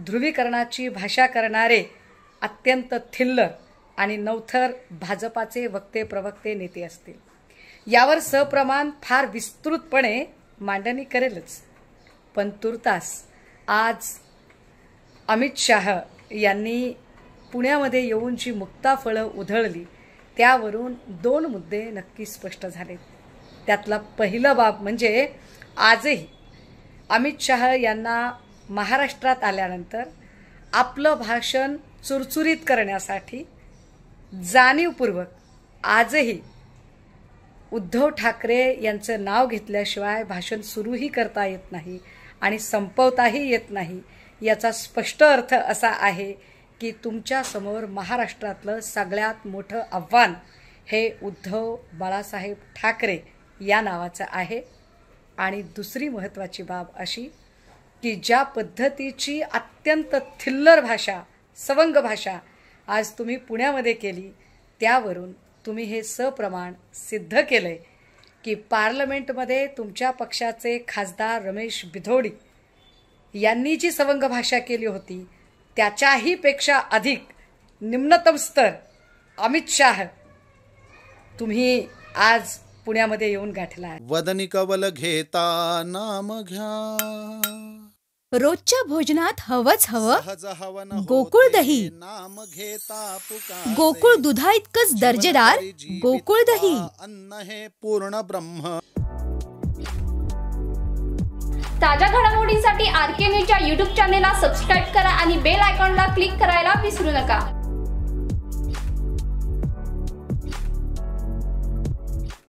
ध्रुवीकरणाची भाषा करणारे अत्यंत थिल्लर आणि नवथर भाजपाचे वक्ते प्रवक्ते नेते असतील. यावर सप्रमाण फार विस्तृतपणे मांडणी करेलच. पण तुर्तास आज अमित शाह यांनी पुण्यामध्ये येऊन जी मुक्ताफळं उधळली त्यावरून 2 मुद्दे नक्की स्पष्ट झाले. त्यातला पहिला बाब म्हणजे आजही अमित शाह यांना महाराष्ट्रात आल्यानंतर आपलं भाषण चुरचुरीत करण्यासाठी जाणीवपूर्वक आजही उद्धव ठाकरे यांचं नाव घेतल्याशिवाय भाषण सुरूही करता येत नाही आणि संपवताही येत नाही. याचा स्पष्ट अर्थ असा आहे की तुमच्या समोर महाराष्ट्रातलं सगळ्यात मोठं आव्हान हे उद्धव बाळासाहेब ठाकरे या नावाचं आहे. आणि दुसरी महत्त्वाची बाब अशी की ज्या पद्धतीची अत्यंत थिल्लर भाषा, सवंग भाषा आज तुम्ही पुण्यामध्ये केली त्यावरून तुम्ही हे सप्रमाण सिद्ध केलंय की पार्लमेंटमध्ये तुमच्या पक्षाचे खासदार रमेश बिधोडी यांनी जी सवंग भाषा केली होती त्याच्याही पेक्षा अधिक निम्नतम स्तर अमित शाह तुम्ही आज पुण्यामध्ये येऊन गाठला. वदनी कवल घेता नाम घ्या, रोजच्या भोजनात हवंच हवं गोकुळ दही. नाम घेता पुकार, गोकुळ दुधा इतकंच दर्जेदार गोकुळ दही. अन्न हे पूर्ण ब्रह्म. ताज्या घडामोडींसाठी RK न्यूजच्या YouTube चॅनेलला सबस्क्राईब करा आणि बेल आयकॉनला क्लिक करायला विसरू नका.